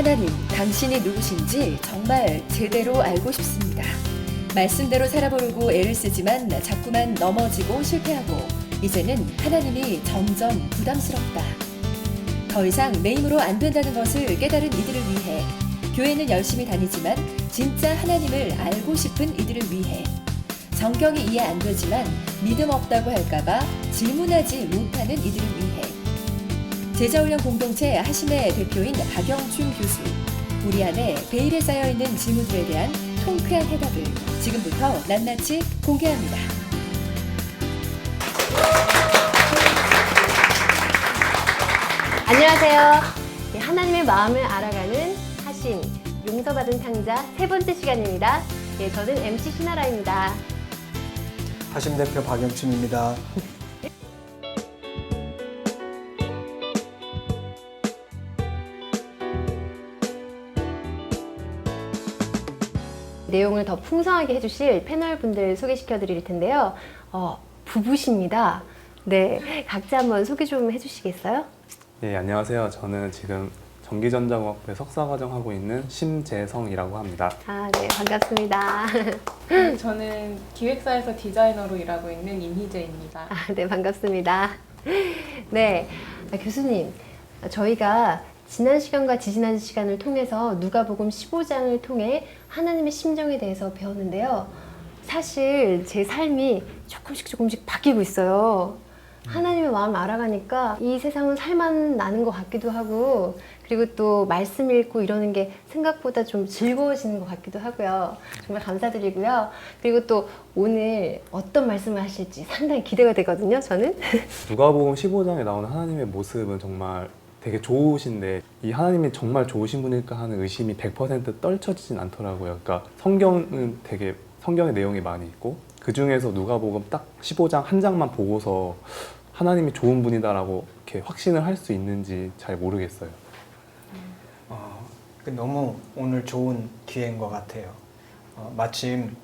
하나님, 당신이 누구신지 정말 제대로 알고 싶습니다. 말씀대로 살아보려고 애를 쓰지만 자꾸만 넘어지고 실패하고 이제는 하나님이 점점 부담스럽다. 더 이상 내 힘으로 안 된다는 것을 깨달은 이들을 위해, 교회는 열심히 다니지만 진짜 하나님을 알고 싶은 이들을 위해, 성경이 이해 안 되지만 믿음 없다고 할까봐 질문하지 못하는 이들을 위해, 제자훈련 공동체 하심의 대표인 박영춘 교수, 우리 안에 베일에 쌓여있는 질문들에 대한 통쾌한 해답을 지금부터 낱낱이 공개합니다. 안녕하세요. 하나님의 마음을 알아가는 하심, 용서받은 탕자 세 번째 시간입니다. 저는 MC 신하라입니다. 하심 대표 박영춘입니다. 내용을 더 풍성하게 해주실 패널 분들 소개시켜 드릴 텐데요. 부부십니다. 네, 각자 한번 소개 좀 해주시겠어요? 네, 안녕하세요. 저는 지금 전기전자공학부에 석사과정 하고 있는 심재성이라고 합니다. 네, 반갑습니다. 저는 기획사에서 디자이너로 일하고 있는 임희재입니다. 네, 반갑습니다. 네, 교수님, 저희가 지난 시간과 지지난 시간을 통해서 누가복음 15장을 통해 하나님의 심정에 대해서 배웠는데요. 사실 제 삶이 조금씩 바뀌고 있어요. 하나님의 마음을 알아가니까 이 세상은 살만 나는 것 같기도 하고, 그리고 또 말씀 읽고 이러는 게 생각보다 좀 즐거워지는 것 같기도 하고요. 정말 감사드리고요. 그리고 또 오늘 어떤 말씀을 하실지 상당히 기대가 되거든요, 저는. 누가복음 15장에 나오는 하나님의 모습은 정말 되게 좋으신데, 이 하나님이 정말 좋으신 분일까 하는 의심이 100% 떨쳐지진 않더라고요. 그러니까 성경의 내용이 많이 있고, 그 중에서 누가복음 딱 15장 한 장만 보고서 하나님이 좋은 분이다라고 이렇게 확신을 할 수 있는지 잘 모르겠어요. 너무 오늘 좋은 기회인 것 같아요. 마침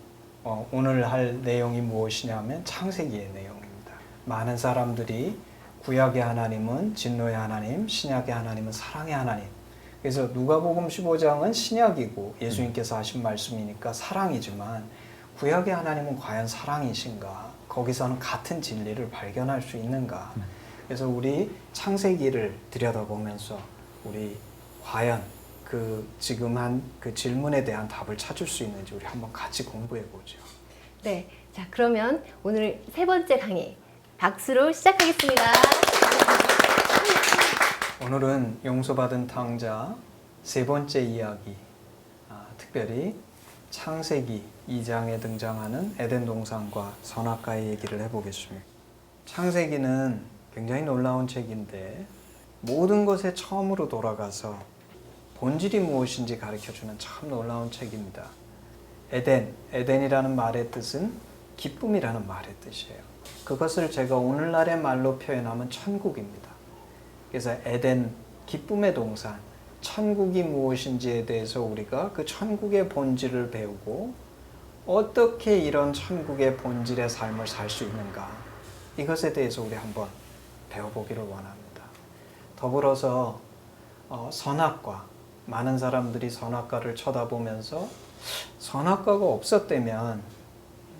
오늘 할 내용이 무엇이냐면 창세기의 내용입니다. 많은 사람들이 구약의 하나님은 진노의 하나님, 신약의 하나님은 사랑의 하나님. 그래서 누가복음 15장은 신약이고 예수님께서 하신 말씀이니까 사랑이지만, 구약의 하나님은 과연 사랑이신가? 거기서는 같은 진리를 발견할 수 있는가? 그래서 우리 창세기를 들여다보면서 우리 과연 지금 한 그 질문에 대한 답을 찾을 수 있는지 우리 한번 같이 공부해 보죠. 네, 자 그러면 오늘 세 번째 강의 박수로 시작하겠습니다. 오늘은 용서받은 탕자 세 번째 이야기, 특별히 창세기 2장에 등장하는 에덴 동산과 선악과의 얘기를 해보겠습니다. 창세기는 굉장히 놀라운 책인데, 모든 것에 처음으로 돌아가서 본질이 무엇인지 가르쳐주는 참 놀라운 책입니다. 에덴이라는 말의 뜻은 기쁨이라는 말의 뜻이에요. 그것을 제가 오늘날의 말로 표현하면 천국입니다. 그래서 에덴, 기쁨의 동산, 천국이 무엇인지에 대해서 우리가 그 천국의 본질을 배우고 어떻게 이런 천국의 본질의 삶을 살 수 있는가, 이것에 대해서 우리 한번 배워보기를 원합니다. 더불어서 선악과, 많은 사람들이 선악과를 쳐다보면서 선악과가 없었다면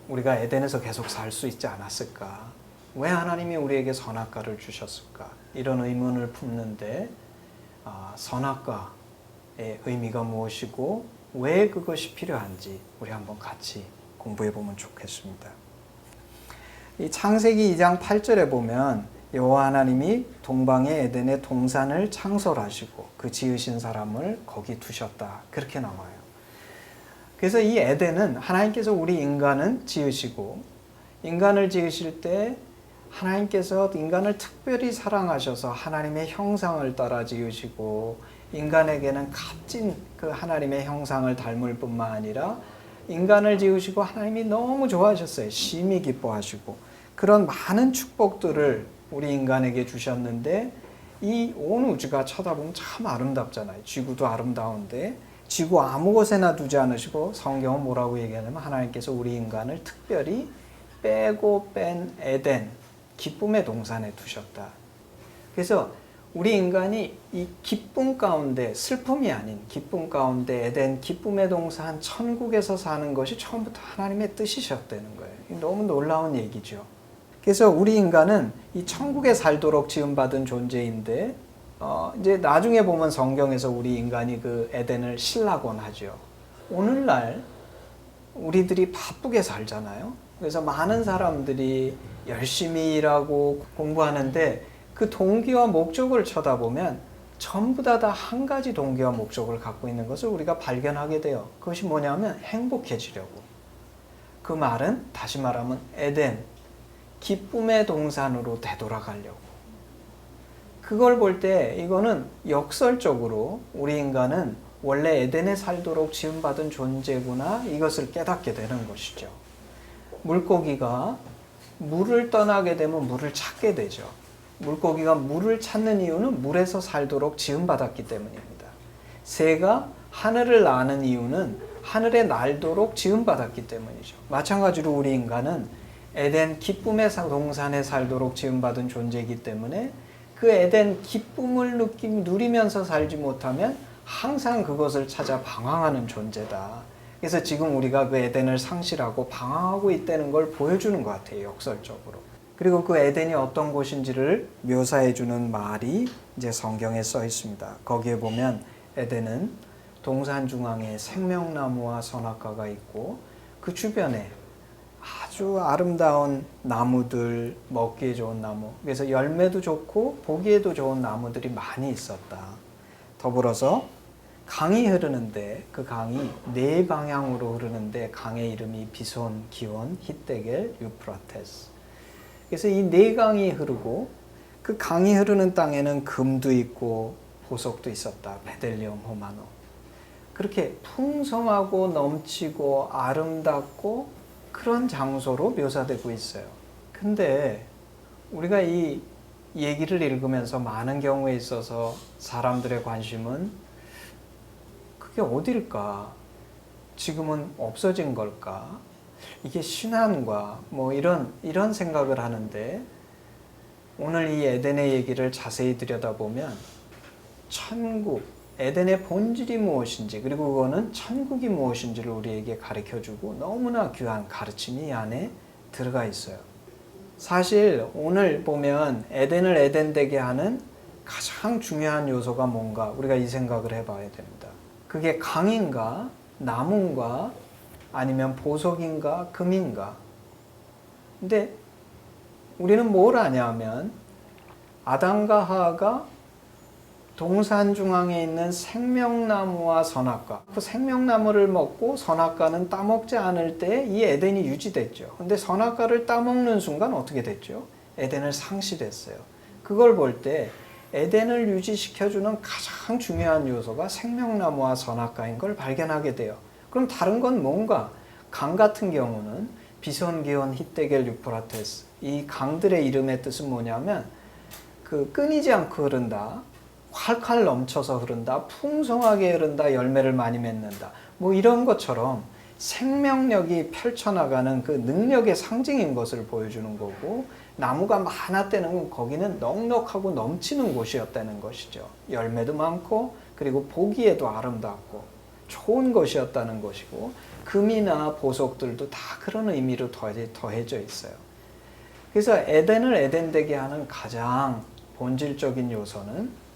우리가 에덴에서 계속 살 수 있지 않았을까? 왜 하나님이 우리에게 선악과를 주셨을까? 이런 의문을 품는데, 선악과의 의미가 무엇이고 왜 그것이 필요한지 우리 한번 같이 공부해 보면 좋겠습니다. 이 창세기 2장 8절에 보면 여호와 하나님이 동방의 에덴의 동산을 창설하시고 그 지으신 사람을 거기 두셨다, 그렇게 나와요. 그래서 이 에덴은 하나님께서 우리 인간은 지으시고, 인간을 지으실 때 하나님께서 인간을 특별히 사랑하셔서 하나님의 형상을 따라 지으시고, 인간에게는 값진 그 하나님의 형상을 닮을 뿐만 아니라 인간을 지으시고 하나님이 너무 좋아하셨어요. 심히 기뻐하시고 그런 많은 축복들을 우리 인간에게 주셨는데, 이 온 우주가 쳐다보면 참 아름답잖아요. 지구도 아름다운데 지구 아무 곳에나 두지 않으시고, 성경은 뭐라고 얘기하냐면 하나님께서 우리 인간을 특별히 빼고 뺀 에덴, 기쁨의 동산에 두셨다. 그래서 우리 인간이 이 기쁨 가운데, 슬픔이 아닌 기쁨 가운데 에덴 기쁨의 동산 천국에서 사는 것이 처음부터 하나님의 뜻이셨다는 거예요. 너무 놀라운 얘기죠. 그래서 우리 인간은 이 천국에 살도록 지음받은 존재인데 이제 나중에 보면 성경에서 우리 인간이 그 에덴을 싫라곤 하죠. 오늘날 우리들이 바쁘게 살잖아요. 그래서 많은 사람들이 열심히 일하고 공부하는데 그 동기와 목적을 쳐다보면 전부 다 한 가지 동기와 목적을 갖고 있는 것을 우리가 발견하게 돼요. 그것이 뭐냐면 행복해지려고. 그 말은 다시 말하면 에덴, 기쁨의 동산으로 되돌아가려고. 그걸 볼 때 이거는 역설적으로 우리 인간은 원래 에덴에 살도록 지음받은 존재구나, 이것을 깨닫게 되는 것이죠. 물고기가 물을 떠나게 되면 물을 찾게 되죠. 물고기가 물을 찾는 이유는 물에서 살도록 지음받았기 때문입니다. 새가 하늘을 나는 이유는 하늘에 날도록 지음받았기 때문이죠. 마찬가지로 우리 인간은 에덴 기쁨의 동산에 살도록 지음받은 존재이기 때문에 그 에덴 기쁨을 누리면서 살지 못하면 항상 그것을 찾아 방황하는 존재다. 그래서 지금 우리가 그 에덴을 상실하고 방황하고 있다는 걸 보여주는 것 같아요, 역설적으로. 그리고 그 에덴이 어떤 곳인지를 묘사해 주는 말이 이제 성경에 써 있습니다. 거기에 보면 에덴은 동산 중앙에 생명나무와 선악과가 있고 그 주변에 아주 아름다운 나무들, 먹기에 좋은 나무, 그래서 열매도 좋고 보기에도 좋은 나무들이 많이 있었다. 더불어서 강이 흐르는데 그 강이 네 방향으로 흐르는데 강의 이름이 비손, 기온, 히데겔, 유프라테스. 그래서 이 네 강이 흐르고 그 강이 흐르는 땅에는 금도 있고 보석도 있었다. 베델리엄, 호마노. 그렇게 풍성하고 넘치고 아름답고 그런 장소로 묘사되고 있어요. 근데 우리가 이 얘기를 읽으면서 많은 경우에 있어서 사람들의 관심은 그게 어딜까? 지금은 없어진 걸까? 이게 신앙과 뭐 이런 생각을 하는데 오늘 이 에덴의 얘기를 자세히 들여다보면 천국, 에덴의 본질이 무엇인지 그리고 그거는 천국이 무엇인지를 우리에게 가르쳐주고 너무나 귀한 가르침이 이 안에 들어가 있어요. 사실 오늘 보면 에덴을 에덴되게 하는 가장 중요한 요소가 뭔가 우리가 이 생각을 해봐야 됩니다. 그게 강인가 나무인가 아니면 보석인가 금인가. 근데 우리는 뭘 아냐면 아담과 하와가 동산 중앙에 있는 생명나무와 선악과, 그 생명나무를 먹고 선악과는 따먹지 않을 때 이 에덴이 유지됐죠. 근데 선악과를 따먹는 순간 어떻게 됐죠? 에덴을 상실했어요. 그걸 볼 때 에덴을 유지시켜주는 가장 중요한 요소가 생명나무와 선악과인 걸 발견하게 돼요. 그럼 다른 건 뭔가? 강 같은 경우는 비손, 기온, 히데겔, 유프라테스. 이 강들의 이름의 뜻은 뭐냐면 그 끊이지 않고 흐른다. 활활 넘쳐서 흐른다, 풍성하게 흐른다, 열매를 많이 맺는다. 뭐 이런 것처럼 생명력이 펼쳐나가는 그 능력의 상징인 것을 보여주는 거고 나무가 많았다는 건 거기는 넉넉하고 넘치는 곳이었다는 것이죠. 열매도 많고 그리고 보기에도 아름답고 좋은 것이었다는 것이고 금이나 보석들도 다 그런 의미로 더해져 있어요. 그래서 에덴을 에덴되게 하는 가장 본질적인 요소는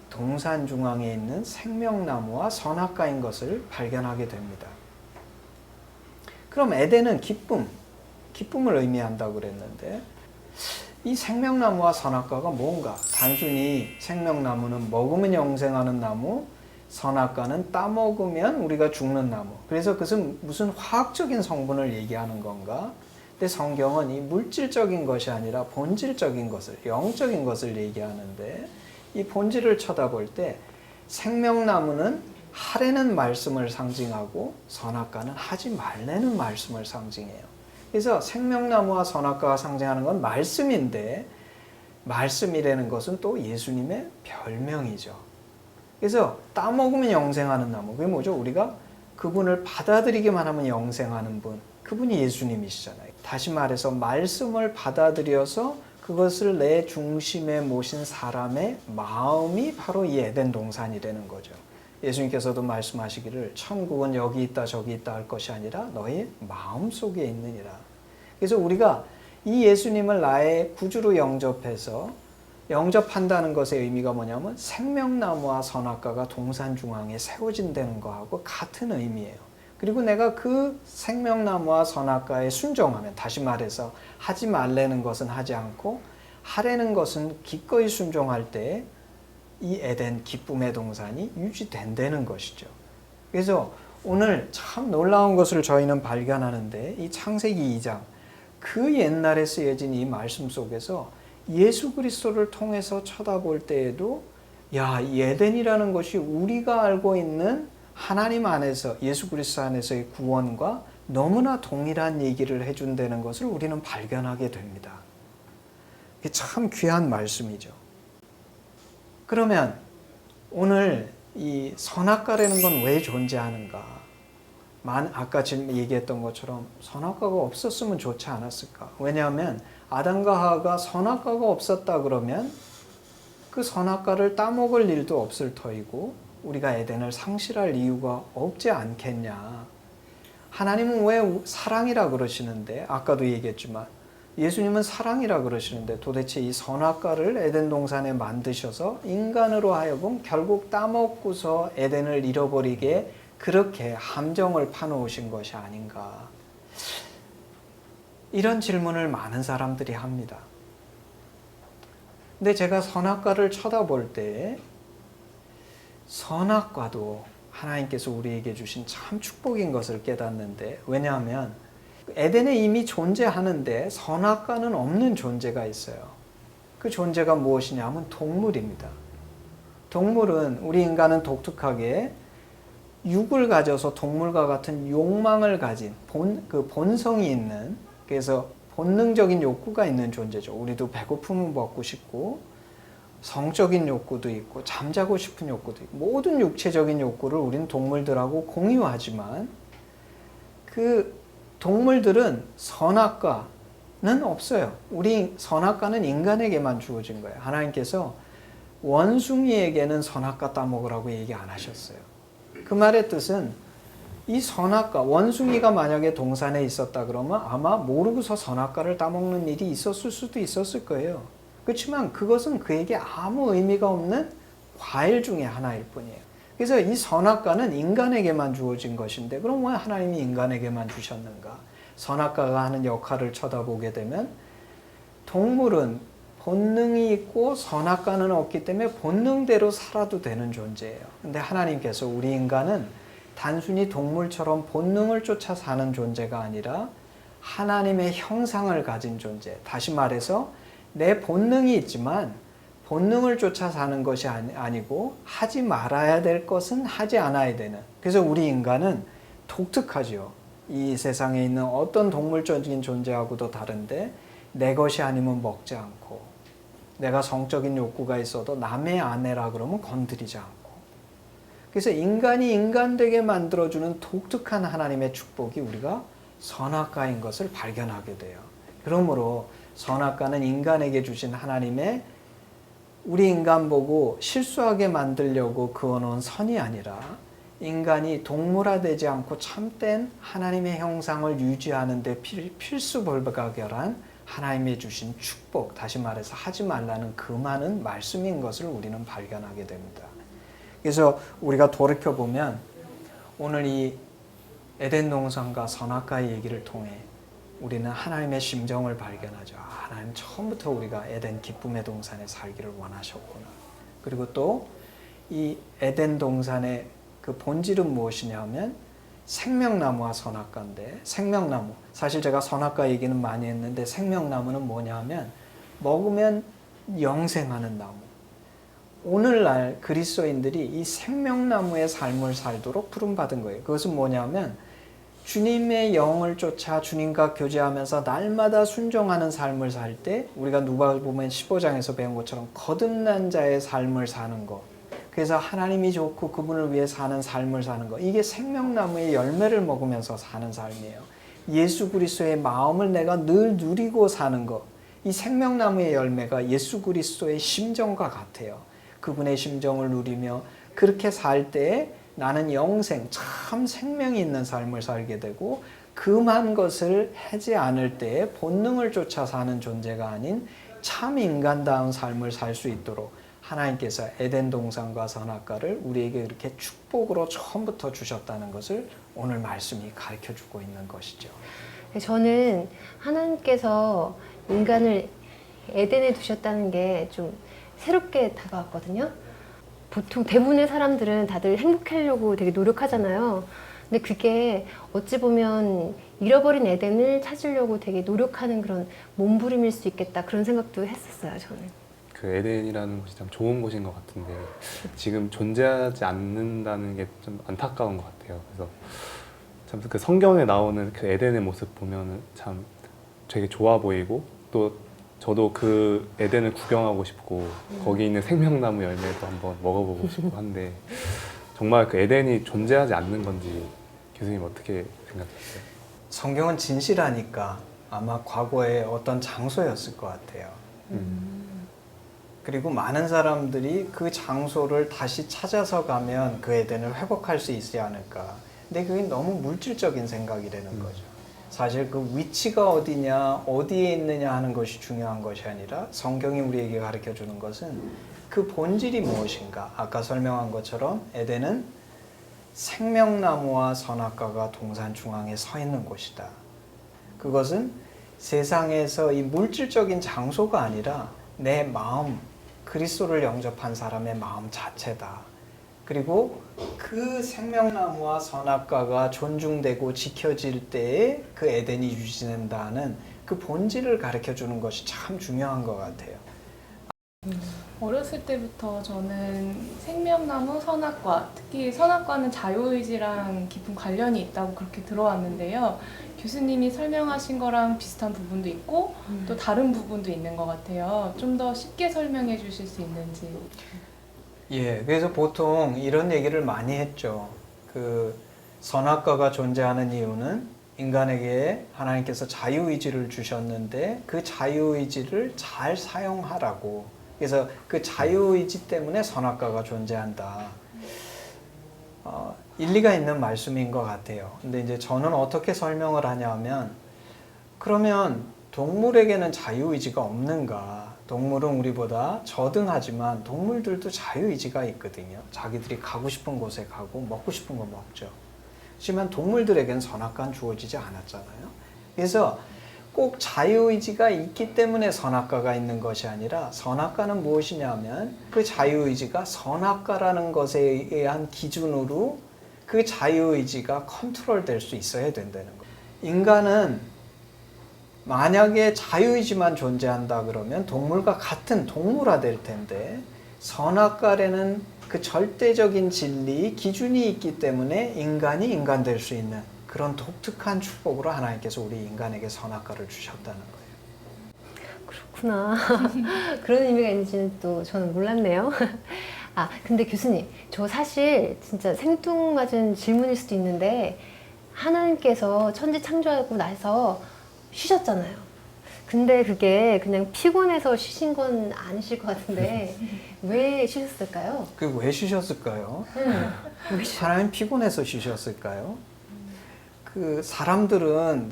동산 중앙에 있는 생명나무와 선악과인 것을 발견하게 됩니다. 그럼 에덴은 기쁨을 의미한다고 그랬는데 이 생명나무와 선악과가 뭔가? 단순히 생명나무는 먹으면 영생하는 나무, 선악과는 따먹으면 우리가 죽는 나무. 그래서 그것은 무슨 화학적인 성분을 얘기하는 건가? 근데 성경은 이 물질적인 것이 아니라 본질적인 것을, 영적인 것을 얘기하는데 이 본질을 쳐다볼 때 생명나무는 하라는 말씀을 상징하고 선악과는 하지 말라는 말씀을 상징해요. 그래서 생명나무와 선악과가 상징하는 건 말씀인데 말씀이라는 것은 또 예수님의 별명이죠. 그래서 따먹으면 영생하는 나무, 그게 뭐죠? 우리가 그분을 받아들이기만 하면 영생하는 분, 그분이 예수님이시잖아요. 다시 말해서 말씀을 받아들여서 그것을 내 중심에 모신 사람의 마음이 바로 이 에덴 동산이라는 거죠. 예수님께서도 말씀하시기를 천국은 여기 있다 저기 있다 할 것이 아니라 너의 마음 속에 있느니라. 그래서 우리가 이 예수님을 나의 구주로 영접한다는 것의 의미가 뭐냐면 생명나무와 선악과가 동산 중앙에 세워진다는 거하고 같은 의미예요. 그리고 내가 그 생명나무와 선악과에 순종하면, 다시 말해서 하지 말라는 것은 하지 않고 하라는 것은 기꺼이 순종할 때 이 에덴 기쁨의 동산이 유지된다는 것이죠. 그래서 오늘 참 놀라운 것을 저희는 발견하는데, 이 창세기 2장 그 옛날에 쓰여진 이 말씀 속에서 예수 그리스도를 통해서 쳐다볼 때에도 야, 이 에덴이라는 것이 우리가 알고 있는 하나님 안에서, 예수 그리스도 안에서의 구원과 너무나 동일한 얘기를 해준다는 것을 우리는 발견하게 됩니다. 이게 참 귀한 말씀이죠. 그러면 오늘 이 선악과라는 건 왜 존재하는가? 아까 지금 얘기했던 것처럼 선악과가 없었으면 좋지 않았을까? 왜냐하면 아담과 하와가 선악과가 없었다 그러면 그 선악과를 따먹을 일도 없을 터이고 우리가 에덴을 상실할 이유가 없지 않겠냐. 하나님은 왜 사랑이라 그러시는데, 아까도 얘기했지만 예수님은 사랑이라 그러시는데 도대체 이 선악과를 에덴 동산에 만드셔서 인간으로 하여금 결국 따먹고서 에덴을 잃어버리게 그렇게 함정을 파놓으신 것이 아닌가. 이런 질문을 많은 사람들이 합니다. 근데 제가 선악과를 쳐다볼 때 선악과도 하나님께서 우리에게 주신 참 축복인 것을 깨닫는데, 왜냐하면 에덴에 이미 존재하는데 선악과는 없는 존재가 있어요. 그 존재가 무엇이냐면 동물입니다. 동물은, 우리 인간은 독특하게 육을 가져서 동물과 같은 욕망을 가진 본성이 있는, 그래서 본능적인 욕구가 있는 존재죠. 우리도 배고프면 먹고 싶고 성적인 욕구도 있고 잠자고 싶은 욕구도 있고 모든 육체적인 욕구를 우리는 동물들하고 공유하지만 그 동물들은 선악과는 없어요. 우리 선악과는 인간에게만 주어진 거예요. 하나님께서 원숭이에게는 선악과 따먹으라고 얘기 안 하셨어요. 그 말의 뜻은 이 선악과, 원숭이가 만약에 동산에 있었다 그러면 아마 모르고서 선악과를 따먹는 일이 있었을 수도 있었을 거예요. 그렇지만 그것은 그에게 아무 의미가 없는 과일 중에 하나일 뿐이에요. 그래서 이 선악과는 인간에게만 주어진 것인데 그럼 왜 하나님이 인간에게만 주셨는가? 선악과가 하는 역할을 쳐다보게 되면 동물은 본능이 있고 선악과는 없기 때문에 본능대로 살아도 되는 존재예요. 근데 하나님께서 우리 인간은 단순히 동물처럼 본능을 쫓아 사는 존재가 아니라 하나님의 형상을 가진 존재. 다시 말해서 내 본능이 있지만 본능을 쫓아 사는 것이 아니고 하지 말아야 될 것은 하지 않아야 되는. 그래서 우리 인간은 독특하죠. 이 세상에 있는 어떤 동물적인 존재하고도 다른데 내 것이 아니면 먹지 않고, 내가 성적인 욕구가 있어도 남의 아내라 그러면 건드리지 않고. 그래서 인간이 인간되게 만들어주는 독특한 하나님의 축복이 우리가 선악과인 것을 발견하게 돼요. 그러므로 선악과는 인간에게 주신 하나님의, 우리 인간 보고 실수하게 만들려고 그어놓은 선이 아니라 인간이 동물화되지 않고 참된 하나님의 형상을 유지하는 데 필수불가결한 하나님의 주신 축복, 다시 말해서 하지 말라는 그 많은 말씀인 것을 우리는 발견하게 됩니다. 그래서 우리가 돌이켜보면 오늘 이 에덴 동산과 선악과의 얘기를 통해 우리는 하나님의 심정을 발견하죠. 하나님 처음부터 우리가 에덴 기쁨의 동산에 살기를 원하셨구나. 그리고 또 이 에덴 동산의 그 본질은 무엇이냐면 생명나무와 선악과인데, 생명나무, 사실 제가 선악과 얘기는 많이 했는데 생명나무는 뭐냐면 먹으면 영생하는 나무. 오늘날 그리스도인들이 이 생명나무의 삶을 살도록 부름받은 거예요. 그것은 뭐냐면 주님의 영을 쫓아 주님과 교제하면서 날마다 순종하는 삶을 살 때 우리가 누가복음 15장에서 배운 것처럼 거듭난 자의 삶을 사는 것, 그래서 하나님이 좋고 그분을 위해 사는 삶을 사는 것, 이게 생명나무의 열매를 먹으면서 사는 삶이에요. 예수 그리스도의 마음을 내가 늘 누리고 사는 것, 이 생명나무의 열매가 예수 그리스도의 심정과 같아요. 그분의 심정을 누리며 그렇게 살 때 나는 영생, 참 생명이 있는 삶을 살게 되고 금한 것을 하지 않을 때 본능을 쫓아 사는 존재가 아닌 참 인간다운 삶을 살 수 있도록 하나님께서 에덴 동산과 선악과를 우리에게 이렇게 축복으로 처음부터 주셨다는 것을 오늘 말씀이 가르쳐주고 있는 것이죠. 저는 하나님께서 인간을 에덴에 두셨다는 게 좀 새롭게 다가왔거든요. 보통 대부분의 사람들은 다들 행복하려고 되게 노력하잖아요. 근데 그게 어찌 보면 잃어버린 에덴을 찾으려고 되게 노력하는 그런 몸부림일 수 있겠다, 그런 생각도 했었어요, 저는. 그 에덴이라는 곳이 참 좋은 곳인 것 같은데 지금 존재하지 않는다는 게 좀 안타까운 것 같아요. 그래서 참 그 성경에 나오는 그 에덴의 모습 보면은 참 되게 좋아 보이고, 또 저도 그 에덴을 구경하고 싶고 거기 있는 생명나무 열매도 한번 먹어보고 싶고 한데 정말 그 에덴이 존재하지 않는 건지 교수님 어떻게 생각하세요? 성경은 진실하니까 아마 과거에 어떤 장소였을 것 같아요. 그리고 많은 사람들이 그 장소를 다시 찾아서 가면 그 에덴을 회복할 수 있지 않을까. 근데 그게 너무 물질적인 생각이라는 거죠. 사실 그 위치가 어디냐, 어디에 있느냐 하는 것이 중요한 것이 아니라 성경이 우리에게 가르쳐 주는 것은 그 본질이 무엇인가. 아까 설명한 것처럼 에덴은 생명나무와 선악과가 동산 중앙에 서 있는 곳이다. 그것은 세상에서 이 물질적인 장소가 아니라 내 마음, 그리스도를 영접한 사람의 마음 자체다. 그리고 그 생명나무와 선악과가 존중되고 지켜질 때에 그 에덴이 유지된다는 그 본질을 가르쳐 주는 것이 참 중요한 것 같아요. 어렸을 때부터 저는 생명나무, 선악과, 특히 선악과는 자유의지랑 깊은 관련이 있다고 그렇게 들어왔는데요. 교수님이 설명하신 거랑 비슷한 부분도 있고 또 다른 부분도 있는 것 같아요. 좀 더 쉽게 설명해 주실 수 있는지. 예, 그래서 보통 이런 얘기를 많이 했죠. 그 선악과가 존재하는 이유는 인간에게 하나님께서 자유의지를 주셨는데 그 자유의지를 잘 사용하라고. 그래서 그 자유의지 때문에 선악과가 존재한다. 일리가 있는 말씀인 것 같아요. 근데 이제 저는 어떻게 설명을 하냐면, 그러면 동물에게는 자유의지가 없는가? 동물은 우리보다 저등하지만 동물들도 자유의지가 있거든요. 자기들이 가고 싶은 곳에 가고 먹고 싶은 거 먹죠. 하지만 동물들에게는 선악과는 주어지지 않았잖아요. 그래서 꼭 자유의지가 있기 때문에 선악과가 있는 것이 아니라, 선악과는 무엇이냐면 그 자유의지가 선악과라는 것에 의한 기준으로 그 자유의지가 컨트롤될 수 있어야 된다는 거예요. 인간은 만약에 자유의지만 존재한다 그러면 동물과 같은 동물화 될 텐데, 선악과라는 그 절대적인 진리, 기준이 있기 때문에 인간이 인간 될 수 있는 그런 독특한 축복으로 하나님께서 우리 인간에게 선악과를 주셨다는 거예요. 그렇구나. 그런 의미가 있는지는 또 저는 몰랐네요. 아, 근데 교수님, 저 사실 진짜 생뚱맞은 질문일 수도 있는데, 하나님께서 천지 창조하고 나서 쉬셨잖아요. 근데 그게 그냥 피곤해서 쉬신 건 아니실 것 같은데 왜 쉬셨을까요? 그 왜 쉬셨을까요? 하나님 피곤해서 쉬셨을까요? 그 사람들은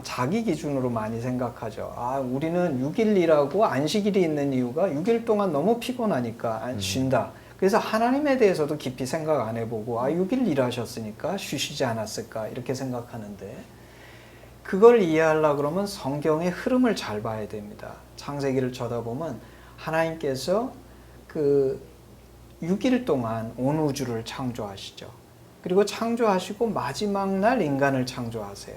자기 기준으로 많이 생각하죠. 아, 우리는 6일 일하고 안식일이 있는 이유가 6일 동안 너무 피곤하니까 쉰다. 그래서 하나님에 대해서도 깊이 생각 안 해보고 6일 일하셨으니까 쉬시지 않았을까 이렇게 생각하는데, 그걸 이해하려고 그러면 성경의 흐름을 잘 봐야 됩니다. 창세기를 쳐다보면 하나님께서 그 6일 동안 온 우주를 창조하시죠. 그리고 창조하시고 마지막 날 인간을 창조하세요.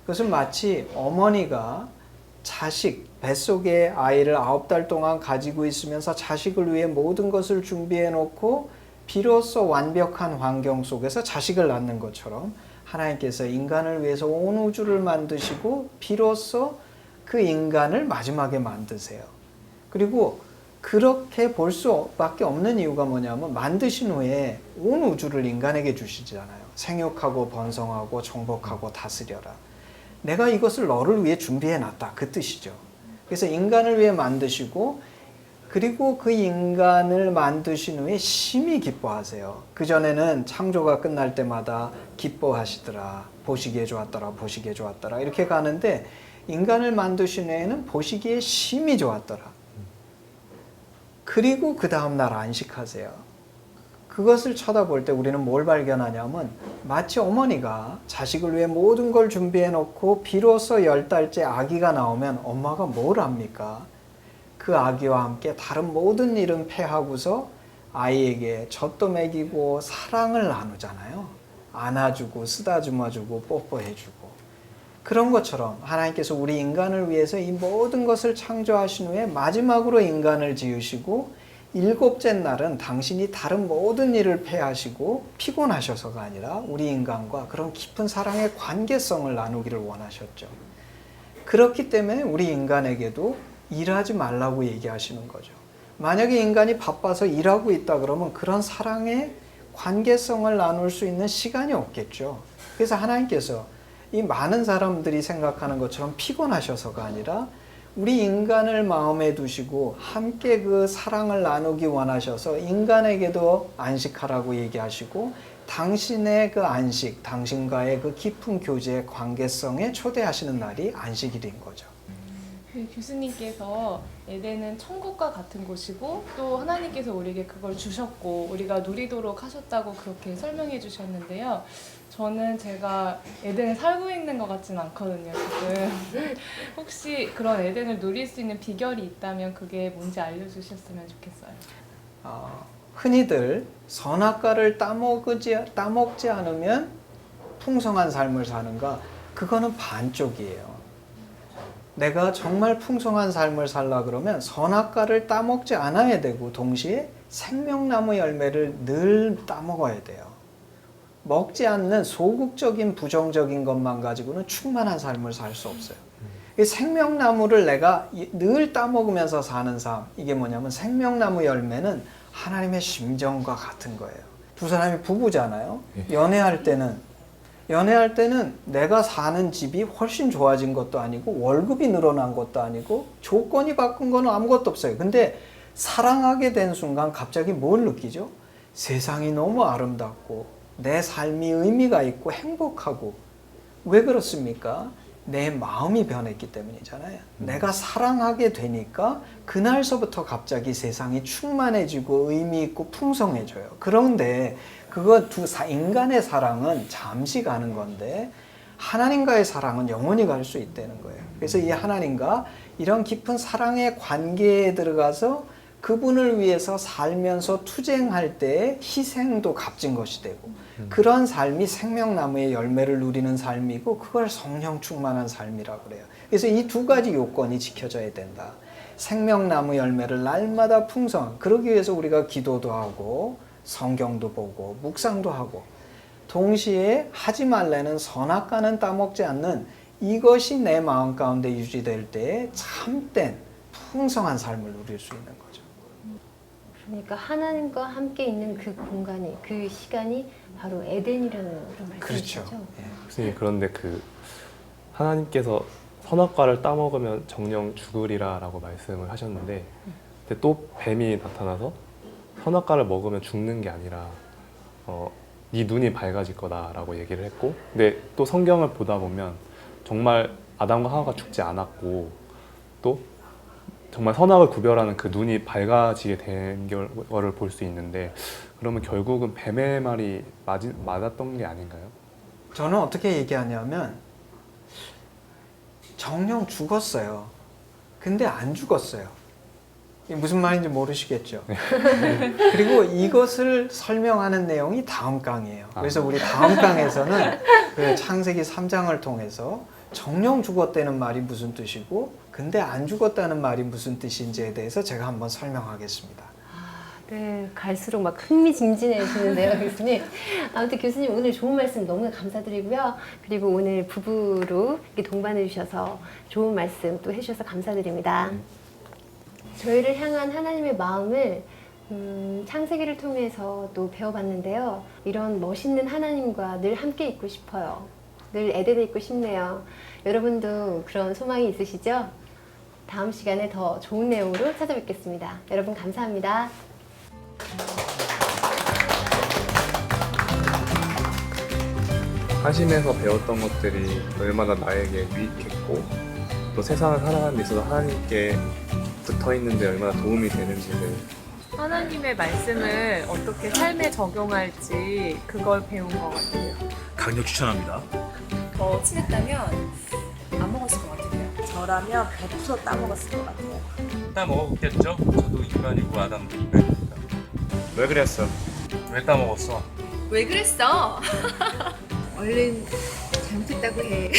그것은 마치 어머니가 자식, 뱃속에 아이를 9달 동안 가지고 있으면서 자식을 위해 모든 것을 준비해 놓고 비로소 완벽한 환경 속에서 자식을 낳는 것처럼, 하나님께서 인간을 위해서 온 우주를 만드시고 비로소 그 인간을 마지막에 만드세요. 그리고 그렇게 볼 수밖에 없는 이유가 뭐냐면, 만드신 후에 온 우주를 인간에게 주시잖아요. 생육하고 번성하고 정복하고 다스려라. 내가 이것을 너를 위해 준비해 놨다, 그 뜻이죠. 그래서 인간을 위해 만드시고 그리고 그 인간을 만드신 후에 심히 기뻐하세요. 그전에는 창조가 끝날 때마다 기뻐하시더라. 보시기에 좋았더라. 보시기에 좋았더라. 이렇게 가는데 인간을 만드신 후에는 보시기에 심히 좋았더라. 그리고 그 다음날 안식하세요. 그것을 쳐다볼 때 우리는 뭘 발견하냐면 마치 어머니가 자식을 위해 모든 걸 준비해 놓고 비로소 10달째 아기가 나오면 엄마가 뭘 합니까? 그 아기와 함께 다른 모든 일은 패하고서 아이에게 젖도 먹이고 사랑을 나누잖아요. 안아주고 쓰다듬어주고 뽀뽀해주고. 그런 것처럼 하나님께서 우리 인간을 위해서 이 모든 것을 창조하신 후에 마지막으로 인간을 지으시고 7째 날은 당신이 다른 모든 일을 패하시고 피곤하셔서가 아니라 우리 인간과 그런 깊은 사랑의 관계성을 나누기를 원하셨죠. 그렇기 때문에 우리 인간에게도 일하지 말라고 얘기하시는 거죠. 만약에 인간이 바빠서 일하고 있다 그러면 그런 사랑의 관계성을 나눌 수 있는 시간이 없겠죠. 그래서 하나님께서 이 많은 사람들이 생각하는 것처럼 피곤하셔서가 아니라 우리 인간을 마음에 두시고 함께 그 사랑을 나누기 원하셔서 인간에게도 안식하라고 얘기하시고 당신의 그 안식, 당신과의 그 깊은 교제의 관계성에 초대하시는 날이 안식일인 거죠. 교수님께서 에덴은 천국과 같은 곳이고 또 하나님께서 우리에게 그걸 주셨고 우리가 누리도록 하셨다고 그렇게 설명해 주셨는데요. 저는 제가 에덴에 살고 있는 것 같지는 않거든요, 지금. 혹시 그런 에덴을 누릴 수 있는 비결이 있다면 그게 뭔지 알려주셨으면 좋겠어요. 흔히들 선악과를 따먹지 않으면 풍성한 삶을 사는가? 그거는 반쪽이에요. 내가 정말 풍성한 삶을 살라 그러면 선악과를 따먹지 않아야 되고 동시에 생명나무 열매를 늘 따먹어야 돼요. 먹지 않는 소극적인 부정적인 것만 가지고는 충만한 삶을 살 수 없어요. 이 생명나무를 내가 늘 따먹으면서 사는 삶, 이게 뭐냐면 생명나무 열매는 하나님의 심정과 같은 거예요. 두 사람이 부부잖아요. 연애할 때는 내가 사는 집이 훨씬 좋아진 것도 아니고 월급이 늘어난 것도 아니고 조건이 바꾼 건 아무것도 없어요. 근데 사랑하게 된 순간 갑자기 뭘 느끼죠? 세상이 너무 아름답고 내 삶이 의미가 있고 행복하고. 왜 그렇습니까? 내 마음이 변했기 때문이잖아요. 내가 사랑하게 되니까 그날서부터 갑자기 세상이 충만해지고 의미 있고 풍성해져요. 그런데 인간의 사랑은 잠시 가는 건데 하나님과의 사랑은 영원히 갈 수 있다는 거예요. 그래서 이 하나님과 이런 깊은 사랑의 관계에 들어가서 그분을 위해서 살면서 투쟁할 때 희생도 값진 것이 되고 그런 삶이 생명나무의 열매를 누리는 삶이고 그걸 성령 충만한 삶이라고 그래요. 그래서 이 두 가지 요건이 지켜져야 된다. 생명나무 열매를 날마다 그러기 위해서 우리가 기도도 하고 성경도 보고 묵상도 하고 동시에 하지 말라는 선악과는 따먹지 않는 이것이 내 마음 가운데 유지될 때 참된 풍성한 삶을 누릴 수 있는 거죠. 그러니까 하나님과 함께 있는 그 공간이, 그 시간이 바로 에덴이라는 그런 말씀이시죠? 그렇죠. 예. 교수님, 그런데 하나님께서 선악과를 따먹으면 정령 죽으리라라고 말씀을 하셨는데 근데 또 뱀이 나타나서 선악과를 먹으면 죽는 게 아니라 네 눈이 밝아질 거다라고 얘기를 했고 근데 또 성경을 보다 보면 정말 아담과 하와가 죽지 않았고 또 정말 선악을 구별하는 그 눈이 밝아지게 된 거를 볼 수 있는데 그러면 결국은 뱀의 말이 맞았던 게 아닌가요? 저는 어떻게 얘기하냐면 정령 죽었어요. 근데 안 죽었어요. 이게 무슨 말인지 모르시겠죠? 그리고 이것을 설명하는 내용이 다음 강이에요. 그래서 우리 다음 강에서는 그 창세기 3장을 통해서 정령 죽었다는 말이 무슨 뜻이고 근데 안 죽었다는 말이 무슨 뜻인지에 대해서 제가 한번 설명하겠습니다. 네, 갈수록 막 흥미진진해지는데요, 교수님. 아무튼 교수님 오늘 좋은 말씀 너무 감사드리고요. 그리고 오늘 부부로 이렇게 동반해 주셔서 좋은 말씀 또 해주셔서 감사드립니다. 저희를 향한 하나님의 마음을 창세기를 통해서 또 배워봤는데요. 이런 멋있는 하나님과 늘 함께 있고 싶어요. 늘 에덴에 있고 싶네요. 여러분도 그런 소망이 있으시죠? 다음 시간에 더 좋은 내용으로 찾아뵙겠습니다. 여러분 감사합니다. 하심에서 배웠던 것들이 얼마나 나에게 유익했고 또 세상을 살아가는 데 있어서 하나님께 붙어 있는데 얼마나 도움이 되는지를 하나님의 말씀을 어떻게 삶에 적용할지 그걸 배운 것 같아요. 강력 추천합니다. 더 친했다면 안 먹었을 것 같아요. 저라면 100% 따먹었을 것 같아요. 따 먹었겠죠? 저도 인간이고 아담도 인간입니다. 왜 그랬어? 왜 따 먹었어? 왜 그랬어? 얼른 잘못했다고 해.